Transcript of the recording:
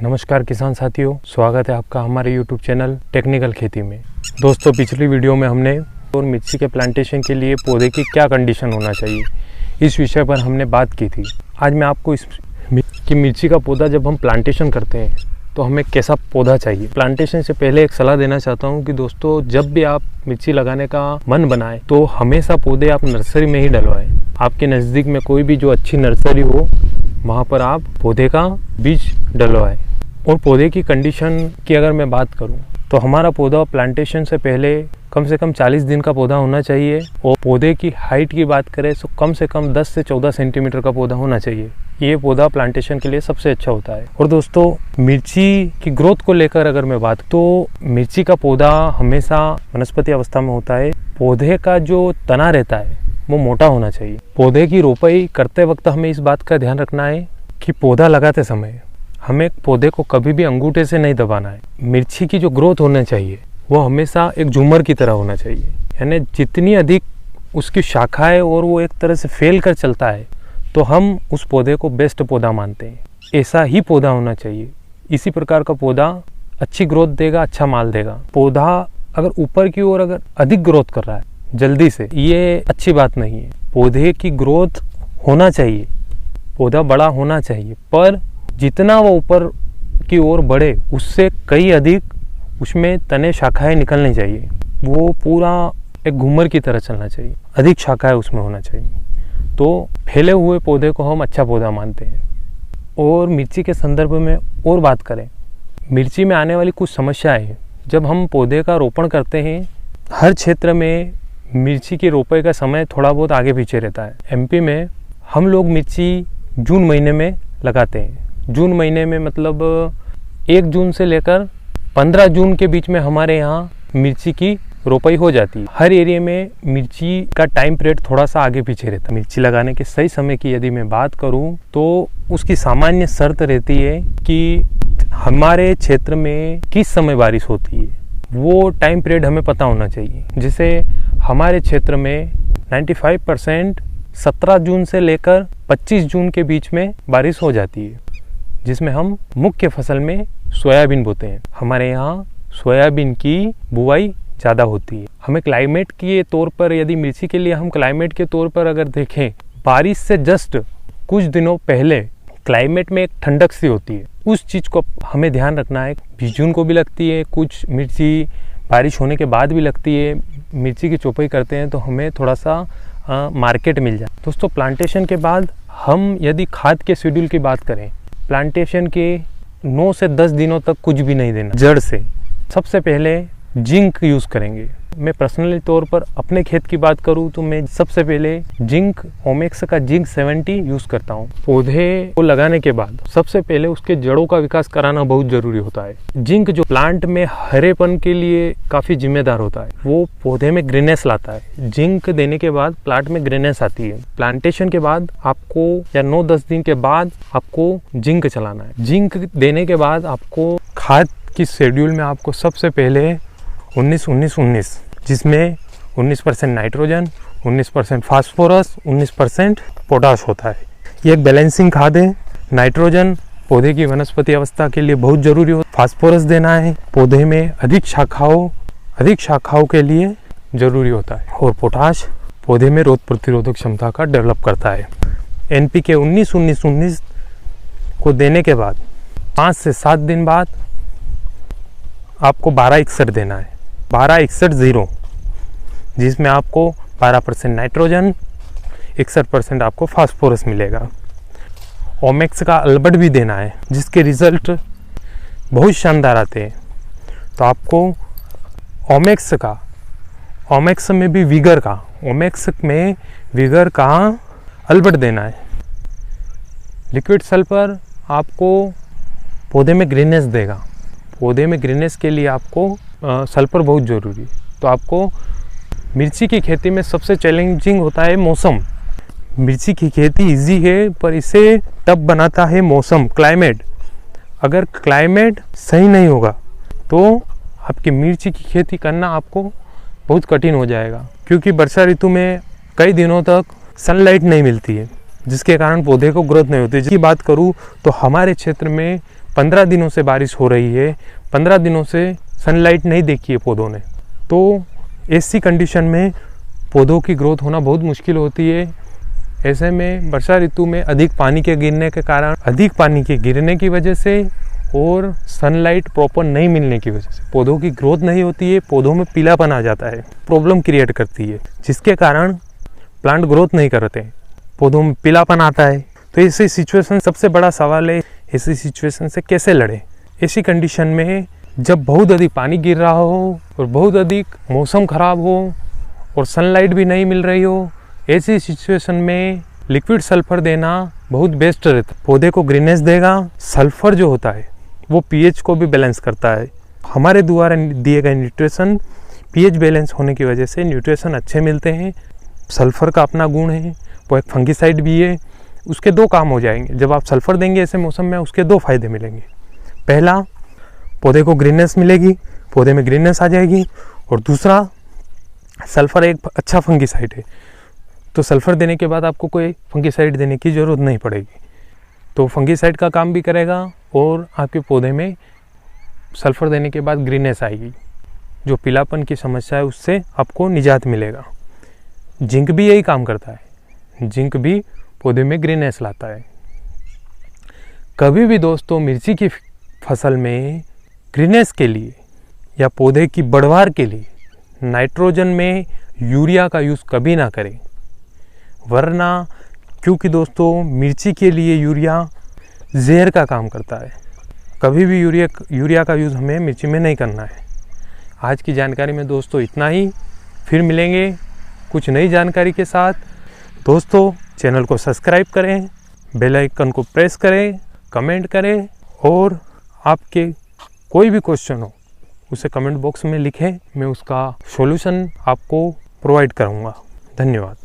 नमस्कार किसान साथियों, स्वागत है आपका हमारे YouTube चैनल टेक्निकल खेती में। दोस्तों, पिछली वीडियो में हमने और मिर्ची के प्लांटेशन के लिए पौधे की क्या कंडीशन होना चाहिए इस विषय पर हमने बात की थी। आज मैं आपको मिर्ची का पौधा जब हम प्लांटेशन करते हैं तो हमें कैसा पौधा चाहिए। प्लांटेशन से पहले एक सलाह देना चाहता हूं कि दोस्तों, जब भी आप मिर्ची लगाने का मन बनाएं तो हमेशा पौधे आप नर्सरी में ही डलवाएं। आपके नज़दीक में कोई भी जो अच्छी नर्सरी हो वहाँ पर आप पौधे का बीज डलवाएं। और पौधे की कंडीशन की अगर मैं बात करूं तो हमारा पौधा प्लांटेशन से पहले कम से कम 40 दिन का पौधा होना चाहिए। और पौधे की हाइट की बात करें तो कम से कम 10 से 14 सेंटीमीटर का पौधा होना चाहिए। ये पौधा प्लांटेशन के लिए सबसे अच्छा होता है। और दोस्तों, मिर्ची की ग्रोथ को लेकर अगर मैं बात तो मिर्ची का पौधा हमेशा वनस्पति अवस्था में होता है। पौधे का जो तना रहता है वो मोटा होना चाहिए। पौधे की रोपाई करते वक्त हमें इस बात का ध्यान रखना है कि पौधा लगाते समय हमें पौधे को कभी भी अंगूठे से नहीं दबाना है। मिर्ची की जो ग्रोथ होना चाहिए वो हमेशा एक झूमर की तरह होना चाहिए, यानी जितनी अधिक उसकी शाखाएं और वो एक तरह से फैल कर चलता है तो हम उस पौधे को बेस्ट पौधा मानते हैं। ऐसा ही पौधा होना चाहिए। इसी प्रकार का पौधा अच्छी ग्रोथ देगा, अच्छा माल देगा। पौधा अगर ऊपर की ओर अगर अधिक ग्रोथ कर रहा है जल्दी से, ये अच्छी बात नहीं है। पौधे की ग्रोथ होना चाहिए, पौधा बड़ा होना चाहिए, पर जितना वो ऊपर की ओर बढ़े उससे कई अधिक उसमें तने शाखाएं निकलनी चाहिए। वो पूरा एक घूमर की तरह चलना चाहिए, अधिक शाखाएं उसमें होना चाहिए। तो फैले हुए पौधे को हम अच्छा पौधा मानते हैं। और मिर्ची के संदर्भ में और बात करें, मिर्ची में आने वाली कुछ समस्याएं हैं। जब हम पौधे का रोपण करते हैं, हर क्षेत्र में मिर्ची की रोपाई का समय थोड़ा बहुत आगे पीछे रहता है। एमपी में हम लोग मिर्ची जून महीने में लगाते हैं। जून महीने में मतलब 1 जून से लेकर 15 जून के बीच में हमारे यहाँ मिर्ची की रोपाई हो जाती है। हर एरिया में मिर्ची का टाइम पीरियड थोड़ा सा आगे पीछे रहता है। मिर्ची लगाने के सही समय की यदि मैं बात करूं तो उसकी सामान्य शर्त रहती है कि हमारे क्षेत्र में किस समय बारिश होती है, वो टाइम पीरियड हमें पता होना चाहिए। जैसे हमारे क्षेत्र में 95% 17 जून से लेकर 25 जून के बीच में बारिश हो जाती है, जिसमें हम मुख्य फसल में सोयाबीन बोते हैं। हमारे यहाँ सोयाबीन की बुआई ज़्यादा होती है। हमें क्लाइमेट के तौर पर, यदि मिर्ची के लिए हम क्लाइमेट के तौर पर अगर देखें, बारिश से जस्ट कुछ दिनों पहले क्लाइमेट में एक ठंडक सी होती है। उस चीज़ को हमें ध्यान रखना है। 20 जून को भी लगती है, कुछ मिर्ची बारिश होने के बाद भी लगती है। मिर्ची की चौपाई करते हैं तो हमें थोड़ा सा मार्केट मिल जाए। दोस्तों, प्लांटेशन के बाद हम यदि खाद के शेड्यूल की बात करें, प्लांटेशन के 9 से 10 दिनों तक कुछ भी नहीं देना। जड़ से सबसे पहले जिंक यूज़ करेंगे। मैं पर्सनली तौर पर अपने खेत की बात करूं तो मैं सबसे पहले जिंक ओमेक्स का जिंक 70 यूज़ करता हूं। पौधे को लगाने के बाद सबसे पहले उसके जड़ों का विकास कराना बहुत ज़रूरी होता है। जिंक जो प्लांट में हरेपन के लिए काफ़ी जिम्मेदार होता है, वो पौधे में ग्रीनेस लाता है। जिंक देने के बाद प्लांट में ग्रीनेस आती है। प्लांटेशन के बाद आपको या 9-10 दिन के बाद आपको जिंक चलाना है। जिंक देने के बाद आपको खाद की शेड्यूल में आपको सबसे पहले 19-19-19, जिसमें 19% नाइट्रोजन, 19% फास्फोरस, 19% पोटाश होता है। ये एक बैलेंसिंग खाद है। नाइट्रोजन पौधे की वनस्पति अवस्था के लिए बहुत जरूरी हो। फास्फोरस देना है, पौधे में अधिक शाखाओं के लिए जरूरी होता है। और पोटाश पौधे में रोग प्रतिरोधक क्षमता का डेवलप करता है। NPK 19-19-19 को देने के बाद 5 से 7 दिन बाद आपको 12-61 देना है। 12-61-0, जिसमें आपको 12% नाइट्रोजन, 61% आपको फास्फोरस मिलेगा। ओमेक्स का अल्बर्ट भी देना है, जिसके रिजल्ट बहुत शानदार आते हैं। तो आपको ओमेक्स में भी ओमेक्स में विगर का अल्बर्ट देना है। लिक्विड सल्फर आपको पौधे में ग्रीनेस देगा। पौधे में ग्रीनेस के लिए आपको सल्फर बहुत ज़रूरी है। तो आपको मिर्ची की खेती में सबसे चैलेंजिंग होता है मौसम। मिर्ची की खेती इजी है, पर इसे टफ बनाता है मौसम, क्लाइमेट। अगर क्लाइमेट सही नहीं होगा तो आपकी मिर्ची की खेती करना आपको बहुत कठिन हो जाएगा, क्योंकि वर्षा ऋतु में कई दिनों तक सनलाइट नहीं मिलती है, जिसके कारण पौधे को ग्रोथ नहीं होती। जिसकी बात करूँ तो हमारे क्षेत्र में 15 दिनों से बारिश हो रही है, 15 दिनों से सनलाइट नहीं देखी है पौधों ने, तो ऐसी कंडीशन में पौधों की ग्रोथ होना बहुत मुश्किल होती है। ऐसे में वर्षा ऋतु में अधिक पानी के गिरने के कारण, अधिक पानी के गिरने की वजह से और सनलाइट प्रॉपर नहीं मिलने की वजह से पौधों की ग्रोथ नहीं होती है, पौधों में पीलापन आ जाता है, प्रॉब्लम क्रिएट करती है, जिसके कारण प्लांट ग्रोथ नहीं करते, पौधों में पीलापन आता है। तो ऐसी सिचुएशन, सबसे बड़ा सवाल है ऐसी सिचुएशन से कैसे लड़े। ऐसी कंडीशन में जब बहुत अधिक पानी गिर रहा हो और बहुत अधिक मौसम खराब हो और सनलाइट भी नहीं मिल रही हो, ऐसी सिचुएशन में लिक्विड सल्फर देना बहुत बेस्ट रहता है। पौधे को ग्रीनेस देगा। सल्फर जो होता है वो पीएच को भी बैलेंस करता है। हमारे द्वारा दिए गए न्यूट्रिशन पीएच बैलेंस होने की वजह से न्यूट्रिशन अच्छे मिलते हैं। सल्फर का अपना गुण है, वो एक फंगिसाइड भी है। उसके दो काम हो जाएंगे जब आप सल्फर देंगे ऐसे मौसम में, उसके दो फायदे मिलेंगे। पहला, पौधे को ग्रीननेस मिलेगी, पौधे में ग्रीननेस आ जाएगी, और दूसरा, सल्फर एक अच्छा फंगिसाइड है, तो सल्फर देने के बाद आपको कोई फंगिसाइड देने की ज़रूरत नहीं पड़ेगी। तो फंगिसाइड का काम भी करेगा और आपके पौधे में सल्फर देने के बाद ग्रीननेस आएगी, जो पीलापन की समस्या है उससे आपको निजात मिलेगा। जिंक भी यही काम करता है, जिंक भी पौधे में ग्रीननेस लाता है। कभी भी दोस्तों मिर्ची की फसल में ग्रीननेस के लिए या पौधे की बढ़वार के लिए नाइट्रोजन में यूरिया का यूज़ कभी ना करें, वरना क्योंकि दोस्तों मिर्ची के लिए यूरिया जहर का काम करता है। कभी भी यूरिया का यूज़ हमें मिर्ची में नहीं करना है। आज की जानकारी में दोस्तों इतना ही, फिर मिलेंगे कुछ नई जानकारी के साथ। दोस्तों चैनल को सब्सक्राइब करें, बेल आइकन को प्रेस करें, कमेंट करें, और आपके कोई भी क्वेश्चन हो उसे कमेंट बॉक्स में लिखें, मैं उसका सॉल्यूशन आपको प्रोवाइड करूँगा। धन्यवाद।